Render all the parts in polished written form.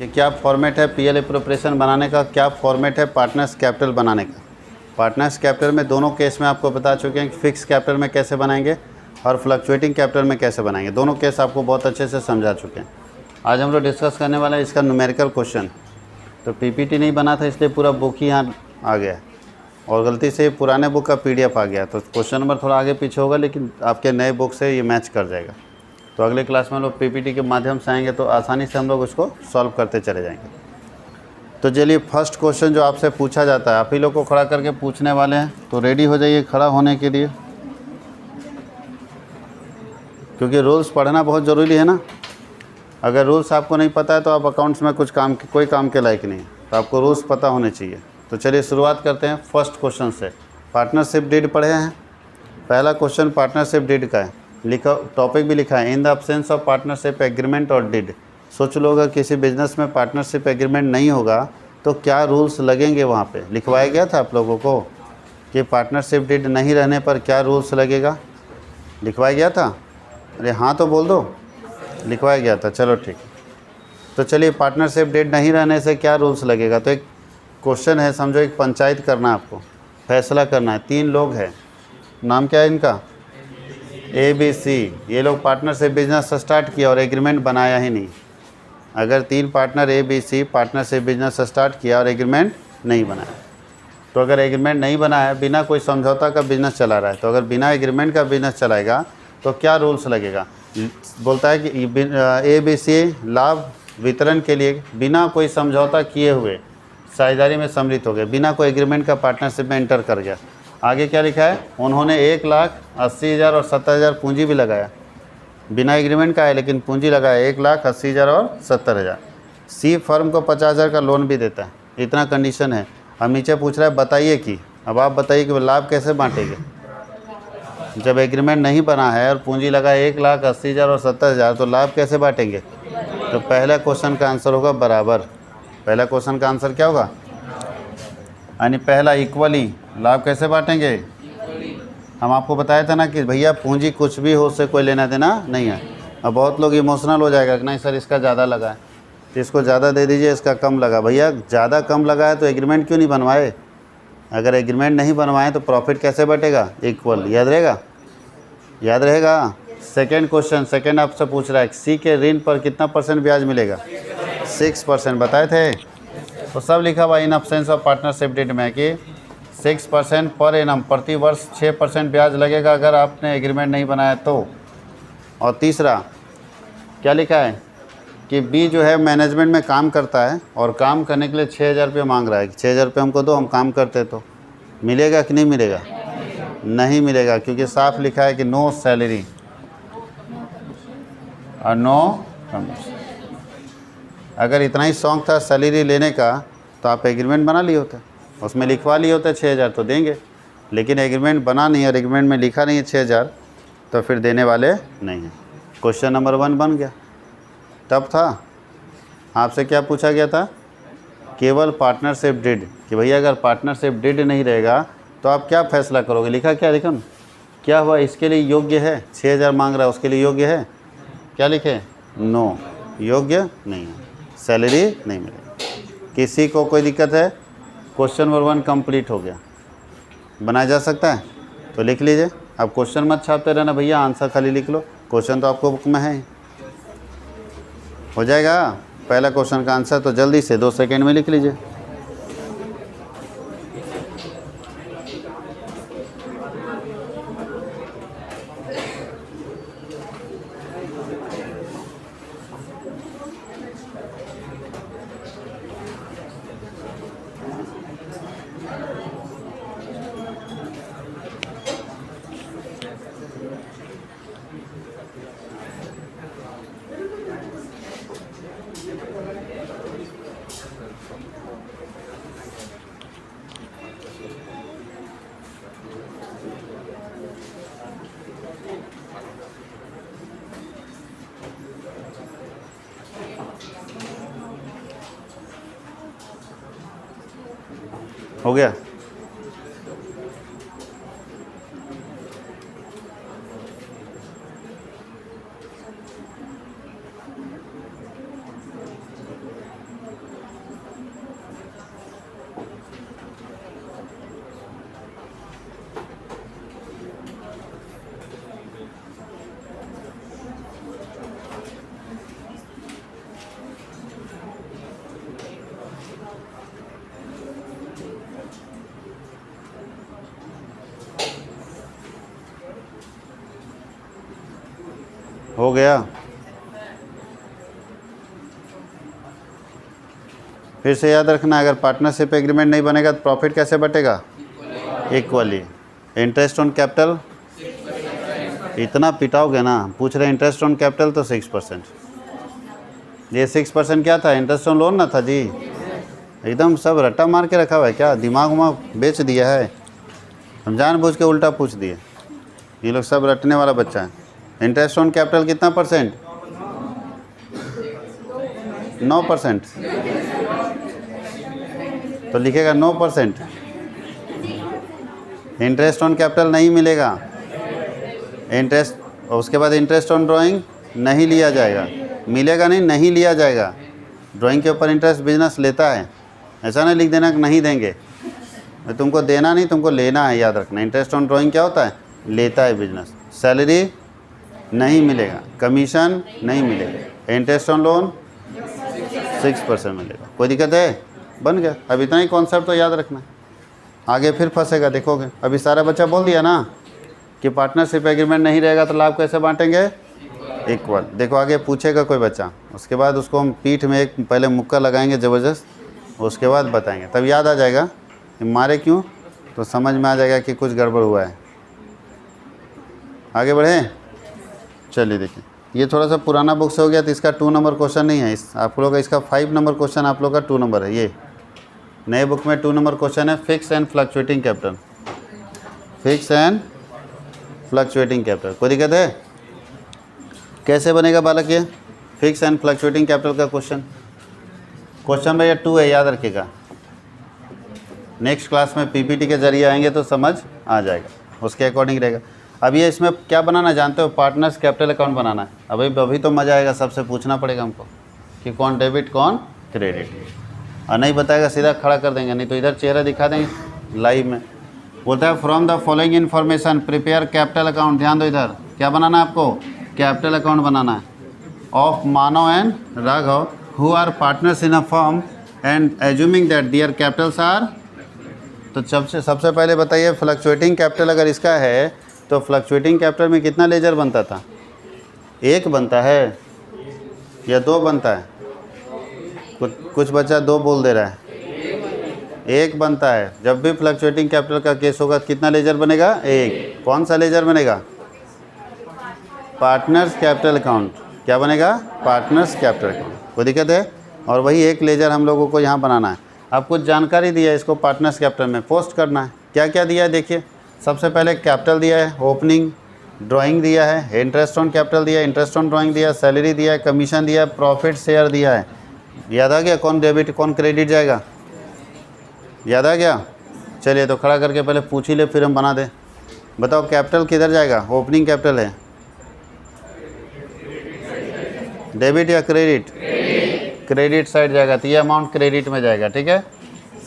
कि क्या फॉर्मेट है पीएल एप्रोप्रिएशन बनाने का, क्या फॉर्मेट है पार्टनर्स कैपिटल बनाने का। पार्टनर्स कैपिटल में दोनों केस में आपको बता चुके हैं कि फिक्स कैपिटल में कैसे बनाएंगे और फ्लक्चुएटिंग कैपिटल में कैसे बनाएंगे। दोनों केस आपको बहुत अच्छे से समझा चुके हैं। आज हम लोग डिस्कस करने वाले हैं इसका न्यूमेरिकल क्वेश्चन। तो पीपीटी नहीं बना था इसलिए पूरा बुक ही यहाँ आ गया और गलती से पुराने बुक का पीडीएफ आ गया, तो क्वेश्चन नंबर थोड़ा आगे पीछे होगा लेकिन आपके नए बुक से ये मैच कर जाएगा। तो अगले क्लास में हम लोग पीपीटी के माध्यम से आएंगे तो आसानी से हम लोग उसको सॉल्व करते चले जाएंगे। तो चलिए फर्स्ट क्वेश्चन जो आपसे पूछा जाता है, आप ही लोग को खड़ा करके पूछने वाले हैं, तो रेडी हो जाइए खड़ा होने के लिए, क्योंकि रूल्स पढ़ना बहुत ज़रूरी है ना। अगर रूल्स आपको नहीं पता है तो आप अकाउंट्स में कोई काम के लायक नहीं है, तो आपको रूल्स पता होने चाहिए। तो चलिए शुरुआत करते हैं फर्स्ट क्वेश्चन से। पार्टनरशिप डीड पढ़े हैं। पहला क्वेश्चन पार्टनरशिप डीड का है, लिखा टॉपिक भी लिखा है in the absence of partnership agreement और डीड। सोच लो अगर किसी बिजनेस में पार्टनरशिप एग्रीमेंट नहीं होगा तो क्या रूल्स लगेंगे। वहाँ पे लिखवाया गया था आप लोगों को कि पार्टनरशिप डीड नहीं रहने पर क्या रूल्स लगेगा, लिखवाया गया था। अरे हाँ तो बोल दो, लिखवाया गया था, चलो ठीक। तो चलिए पार्टनरशिप डीड नहीं रहने से क्या रूल्स लगेगा। तो एक क्वेश्चन है, समझो एक पंचायत करना है आपको, फैसला करना है। 3 लोग हैं, नाम क्या है इनका, ABC। ये लोग पार्टनरशिप बिजनेस स्टार्ट किया और एग्रीमेंट बनाया ही नहीं। अगर 3 partner ABC partnership business start किया और एग्रीमेंट नहीं बनाया, तो अगर एग्रीमेंट नहीं बनाया, बिना कोई समझौता का बिजनेस चला रहा है, तो अगर बिना एग्रीमेंट का बिजनेस चलाएगा तो क्या रूल्स लगेगा। बोलता है कि ABC लाभ वितरण के लिए बिना कोई समझौता किए हुए साझेदारी में सम्मिलित हो गए, बिना कोई एग्रीमेंट का पार्टनरशिप में एंटर कर गया। आगे क्या लिखा है, उन्होंने 1,80,000 और 70,000 पूंजी भी लगाया, बिना एग्रीमेंट का है लेकिन पूंजी लगाया 1,80,000 और 70,000। सी फर्म को 50,000 का लोन भी देता है, इतना कंडीशन है। अब नीचे पूछ रहा है बताइए कि, अब आप बताइए कि लाभ कैसे बांटेंगे। जब एग्रीमेंट नहीं बना है और पूंजी लगा 1,80,000 और 70,000, तो लाभ कैसे बांटेंगे। तो पहला क्वेश्चन का आंसर होगा बराबर। पहला क्वेश्चन का आंसर क्या होगा, यानी पहला इक्वली। लाभ कैसे बांटेंगे, हम आपको बताया था ना कि भैया पूंजी कुछ भी हो, उससे कोई लेना देना नहीं है। अब बहुत लोग इमोशनल हो जाएगा कि नहीं सर इसका ज़्यादा लगा है तो इसको ज़्यादा दे दीजिए, इसका कम लगा। भैया ज़्यादा कम लगा है तो एग्रीमेंट क्यों नहीं बनवाए। अगर एग्रीमेंट नहीं बनवाए तो प्रॉफिट कैसे बटेगा, इक्वल। याद रहेगा, याद रहेगा। सेकेंड क्वेश्चन, सेकेंड आपसे पूछ रहा है सी के ऋण पर कितना % ब्याज मिलेगा, 6%। बताए थे, तो सब लिखा हुआ in absence of partnership deed में कि 6% पर एनम, प्रति वर्ष 6% ब्याज लगेगा अगर आपने एग्रीमेंट नहीं बनाया तो। और तीसरा क्या लिखा है कि बी जो है मैनेजमेंट में काम करता है और काम करने के लिए 6,000 रुपये मांग रहा है कि 6,000 रुपये हमको दो, हम काम करते। तो मिलेगा कि नहीं मिलेगा, नहीं मिलेगा, क्योंकि साफ लिखा है कि नो सैलरी और नो कमीशन। अगर इतना ही शौक था सैलरी लेने का तो आप एग्रीमेंट बना लिए होते, उसमें लिखवा लिए होते 6,000 तो देंगे। लेकिन एग्रीमेंट बना नहीं और एग्रीमेंट में लिखा नहीं है 6,000, तो फिर देने वाले नहीं हैं। क्वेश्चन नंबर 1 बन गया। तब था आपसे क्या पूछा गया था, केवल पार्टनरशिप डीड, कि भैया अगर पार्टनरशिप डीड नहीं रहेगा तो आप क्या फैसला करोगे। लिखा क्या, लिखा क्या हुआ, इसके लिए योग्य है, 6,000 मांग रहा है उसके लिए योग्य है, क्या लिखे, नो, योग्य नहीं है, सैलरी नहीं मिलेगी। किसी को कोई दिक्कत है, क्वेश्चन नंबर 1 कंप्लीट हो गया, बनाया जा सकता है। तो लिख लीजिए, अब क्वेश्चन मत छापते रहना भैया, आंसर खाली लिख लो, क्वेश्चन तो आपको बुक में है। हो जाएगा पहला क्वेश्चन का आंसर, तो जल्दी से 2 सेकेंड में लिख लीजिए। हो गया, हो गया। फिर से याद रखना, अगर पार्टनरशिप एग्रीमेंट नहीं बनेगा तो प्रॉफिट कैसे बटेगा? इक्वली। इंटरेस्ट ऑन कैपिटल इतना पिटाओगे ना, पूछ रहे इंटरेस्ट ऑन कैपिटल तो 6%। ये 6% क्या था? इंटरेस्ट ऑन लोन ना था जी। एकदम सब रट्टा मार के रखा हुआ है क्या? दिमाग उमाग बेच दिया है? हम जानबूझ के उल्टा पूछ दिए। ये लोग सब रटने वाला बच्चा है। इंटरेस्ट ऑन कैपिटल कितना परसेंट? 9%। तो लिखेगा 9%। इंटरेस्ट ऑन कैपिटल नहीं मिलेगा। इंटरेस्ट, उसके बाद इंटरेस्ट ऑन ड्राइंग नहीं लिया जाएगा। मिलेगा नहीं, नहीं लिया जाएगा। ड्राइंग के ऊपर इंटरेस्ट बिजनेस लेता है, ऐसा नहीं लिख देना कि नहीं देंगे। तुमको देना नहीं, तुमको लेना है, याद रखना। इंटरेस्ट ऑन ड्राइंग क्या होता है? लेता है बिजनेस। सैलरी नहीं मिलेगा, कमीशन नहीं मिलेगा। इंटरेस्ट ऑन लोन 6% मिलेगा। कोई दिक्कत है? बन गया। अब इतना ही कॉन्सेप्ट तो याद रखना, आगे फिर फंसेगा देखोगे। अभी सारा बच्चा बोल दिया ना कि पार्टनरशिप एग्रीमेंट नहीं रहेगा तो लाभ कैसे बांटेंगे? इक्वल। देखो आगे पूछेगा कोई बच्चा, उसके बाद उसको हम पीठ में एक पहले मुक्का लगाएंगे ज़बरदस्त, उसके बाद बताएंगे, तब याद आ जाएगा कि मारे क्यों, तो समझ में आ जाएगा कि कुछ गड़बड़ हुआ है। आगे बढ़े, चलिए देखिए। ये थोड़ा सा पुराना बुक से हो गया तो इसका 2 नंबर क्वेश्चन नहीं है। इस आप लोग का इसका 5 नंबर क्वेश्चन आप लोग का 2 नंबर है। ये नए बुक में 2 नंबर क्वेश्चन है, fix and fluctuating capital. Fix and fluctuating capital. कोई दिक्कत है? कैसे बनेगा बालक ये फिक्स एंड फ्लक्चुएटिंग कैपिटल का क्वेश्चन? क्वेश्चन भैया 2 है, याद रखिएगा। नेक्स्ट क्लास में पीपीटी के जरिए आएंगे तो समझ आ जाएगा, उसके अकॉर्डिंग रहेगा। अब ये इसमें क्या बनाना जानते हो? पार्टनर्स कैपिटल अकाउंट बनाना है। अभी तो मज़ा आएगा, सबसे पूछना पड़ेगा हमको कि कौन डेबिट कौन क्रेडिट, और नहीं बताएगा सीधा खड़ा कर देंगे, नहीं तो इधर चेहरा दिखा देंगे लाइव में। बोलता है from the following information prepare capital account. ध्यान दो, इधर क्या बनाना है आपको? कैपिटल अकाउंट बनाना है of Manav and Raghav who are partners in a firm and assuming that their capitals are. तो सबसे पहले बताइए, फ्लक्चुएटिंग कैपिटल अगर इसका है तो फ्लक्चुएटिंग कैपिटल में कितना लेजर बनता था? 1 बनता है या 2 बनता है? कुछ बच्चा 2 बोल दे रहा है। 1 बनता है। जब भी फ्लक्चुएटिंग कैपिटल का केस होगा कितना लेजर बनेगा? 1। कौन सा लेजर बनेगा? Partners capital account. क्या बनेगा? Partners capital account. कोई दिक्कत है? और वही 1 लेजर हम लोगों को यहाँ बनाना है। अब कुछ जानकारी दी है, इसको पार्टनर्स कैपिटल में पोस्ट करना है। क्या क्या दिया है देखिए। सबसे पहले कैपिटल दिया है, ओपनिंग, ड्राइंग दिया है, इंटरेस्ट ऑन कैपिटल दिया है, इंटरेस्ट ऑन ड्राइंग दिया है, सैलरी दिया है, कमीशन दिया है, प्रॉफिट शेयर दिया है। याद आ गया कौन डेबिट कौन क्रेडिट जाएगा? याद आ गया? चलिए तो खड़ा करके पहले पूछ ही ले, फिर हम बना दें। बताओ कैपिटल किधर जाएगा? ओपनिंग कैपिटल है, डेबिट या क्रेडिट? क्रेडिट साइड जाएगा, तो ये अमाउंट क्रेडिट में जाएगा। ठीक है।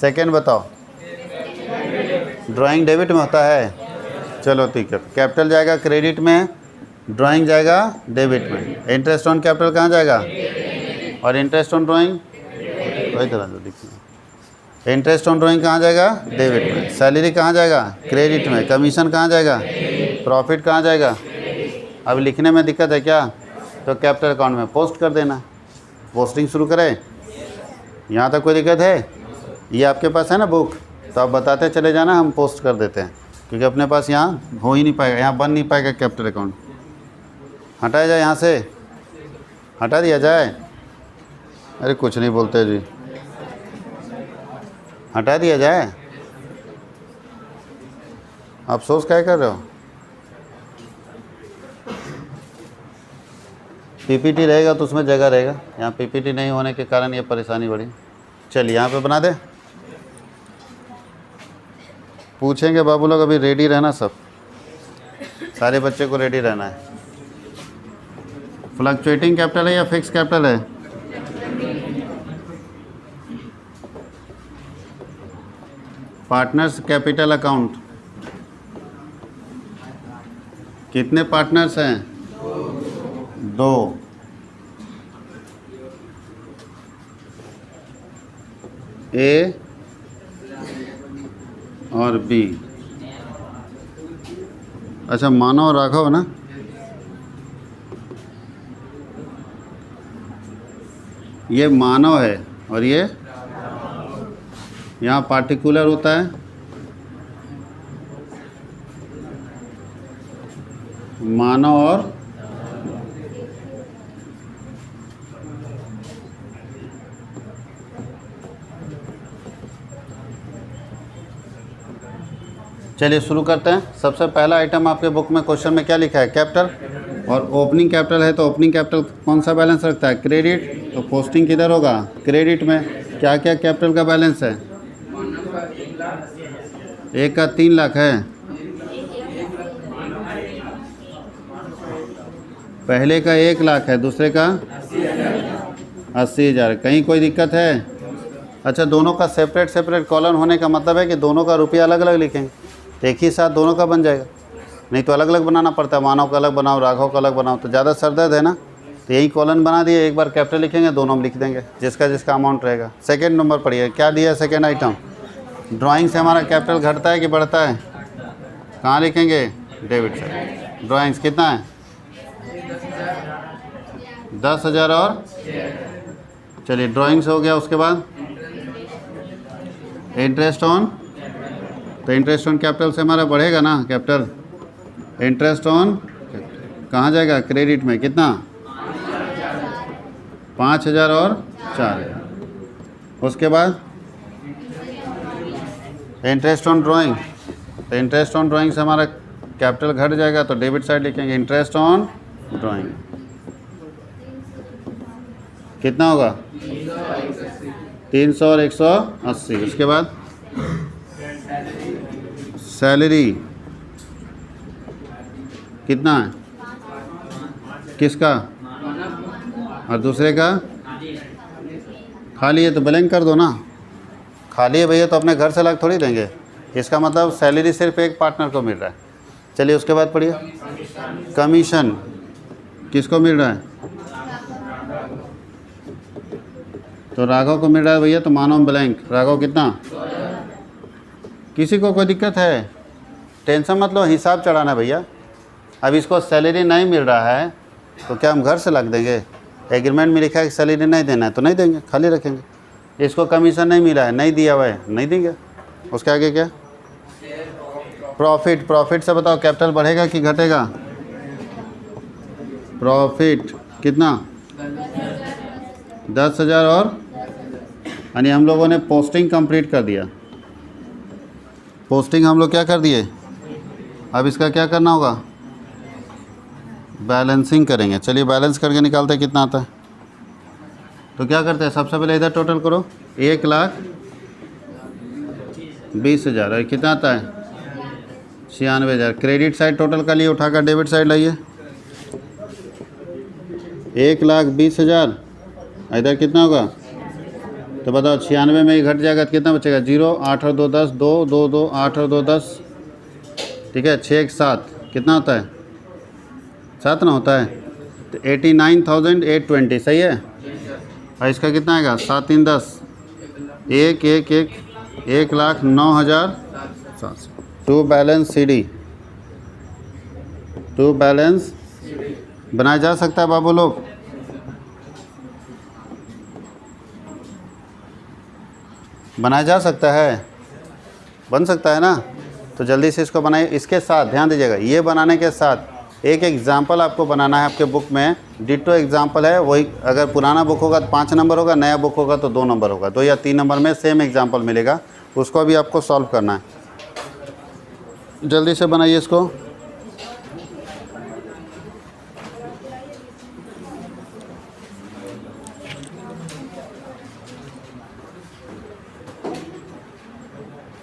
सेकेंड बताओ, ड्राइंग डेबिट में होता है? चलो ठीक है, कैपिटल जाएगा क्रेडिट में, ड्राइंग जाएगा डेबिट में। इंटरेस्ट ऑन कैपिटल कहाँ जाएगा? और इंटरेस्ट ऑन ड्राइंग वही तरह जो लिखिए। इंटरेस्ट ऑन ड्राइंग कहाँ जाएगा? डेबिट में। सैलरी कहाँ जाएगा? क्रेडिट में। कमीशन कहाँ जाएगा? प्रॉफिट कहाँ जाएगा? अब लिखने में दिक्कत है क्या? तो कैपिटल अकाउंट में पोस्ट कर देना। पोस्टिंग शुरू करें। यहाँ तक कोई दिक्कत है? ये आपके पास है ना बुक, तो आप बताते चले जाना, हम पोस्ट कर देते हैं, क्योंकि अपने पास यहाँ हो ही नहीं पाएगा, यहाँ बन नहीं पाएगा कैपिटल अकाउंट। हटाया जाए यहाँ से, हटा दिया जाए। अरे कुछ नहीं बोलते जी, हटा दिया जाए। अफसोस क्या कर रहे हो? पीपीटी रहेगा तो उसमें जगह रहेगा, यहाँ पीपीटी नहीं होने के कारण ये परेशानी बढ़ी। चलिए यहाँ पे बना दे। पूछेंगे बाबू लोग, अभी रेडी रहना, सब सारे बच्चे को रेडी रहना है। फ्लक्चुएटिंग कैपिटल है या फिक्स कैपिटल है? Partners capital account. कितने पार्टनर्स हैं? 2। ए और बी। अच्छा, मानव और राघव ना? ये मानव है और ये यहाँ पार्टिकुलर होता है मानव और चलिए शुरू करते हैं। सबसे पहला आइटम आपके बुक में क्वेश्चन में क्या लिखा है? कैपिटल, और ओपनिंग कैपिटल है तो ओपनिंग कैपिटल कौन सा बैलेंस रखता है? क्रेडिट। तो पोस्टिंग किधर होगा? क्रेडिट में। क्या क्या कैपिटल का बैलेंस है? एक का 3 लाख है, पहले का 1 लाख है, दूसरे का 80,000। कहीं कोई दिक्कत है? अच्छा, दोनों का सेपरेट सेपरेट कॉलम होने का मतलब है कि दोनों का रुपया अलग अलग लिखेंगे, एक ही साथ दोनों का बन जाएगा। नहीं तो अलग अलग बनाना पड़ता है, मानव का अलग बनाओ, राघव का अलग बनाओ, तो ज़्यादा सरदर्द है ना। तो यही कॉलम बना दिए, एक बार कैपिटल लिखेंगे, दोनों में लिख देंगे जिसका जिसका अमाउंट रहेगा। सेकंड नंबर पढ़िए, क्या दिया है सेकंड आइटम? ड्राइंग से हमारा कैपिटल घटता है कि बढ़ता है? कहाँ लिखेंगे? Debit side. ड्राइंग्स कितना है? 10,000 और चलिए ड्राइंग्स हो गया। उसके बाद इंटरेस्ट ऑन, तो इंटरेस्ट ऑन कैपिटल से हमारा बढ़ेगा ना कैपिटल। इंटरेस्ट ऑन कहाँ जाएगा? क्रेडिट में। कितना? 5,000 और 4,000। उसके बाद इंटरेस्ट ऑन ड्राइंग, तो इंटरेस्ट ऑन ड्राइंग से हमारा कैपिटल घट जाएगा तो डेबिट साइड लिखेंगे इंटरेस्ट ऑन ड्राइंग। कितना होगा? 300 और 180। उसके बाद सैलरी कितना है? किसका? और दूसरे का? खाली है तो ब्लैंक कर दो ना। खाली है भैया तो अपने घर से अलग थोड़ी देंगे, इसका मतलब सैलरी सिर्फ एक पार्टनर को मिल रहा है। चलिए उसके बाद पढ़िए, कमीशन किसको मिल रहा है? तो राघव को मिल रहा है भैया, तो मानो ब्लैंक। राघव कितना? किसी को कोई दिक्कत है? टेंशन मत लो, हिसाब चढ़ाना है भैया। अब इसको सैलरी नहीं मिल रहा है तो क्या हम घर से लग देंगे? एग्रीमेंट में लिखा है कि सैलरी नहीं देना है तो नहीं देंगे, खाली रखेंगे। इसको कमीशन नहीं मिला है, नहीं दिया हुआ है, नहीं देंगे। उसके आगे क्या? प्रॉफिट। प्रॉफिट से बताओ कैपिटल बढ़ेगा कि घटेगा? प्रॉफिट कितना? 10,000 और यानी हम लोगों ने पोस्टिंग कंप्लीट कर दिया। पोस्टिंग हम लोग क्या कर दिए? अब इसका क्या करना होगा? बैलेंसिंग करेंगे। चलिए बैलेंस करके निकालते हैं कितना आता है। तो क्या करते हैं, सबसे पहले इधर टोटल करो, 1,20,000 और कितना आता है? 96,000। क्रेडिट साइड टोटल का लिए उठाकर डेबिट साइड लाइए। 1,20,000 इधर कितना होगा? तो बताओ 96 में ही घट जाएगा तो कितना बचेगा? 0, 8 और 2 10, 2 2 2 8 और 2 10, ठीक है। 6 1 7 कितना होता है? 7 ना होता है। तो 89,820 सही है। और इसका कितना आएगा? 7 3 10, 1 1 1 1,09,700। To balance CD, to balance बनाया जा सकता है बाबू लोग? बनाया जा सकता है? बन सकता है ना। तो जल्दी से इसको बनाइए। इसके साथ ध्यान दीजिएगा, ये बनाने के साथ एक एग्जाम्पल आपको बनाना है। आपके बुक में डिटो एग्जाम्पल है, वही अगर पुराना बुक होगा तो 5 नंबर होगा, नया बुक होगा तो 2 नंबर होगा। 2 या 3 नंबर में सेम एग्जाम्पल मिलेगा, उसको भी आपको सॉल्व करना है। जल्दी से बनाइए इसको।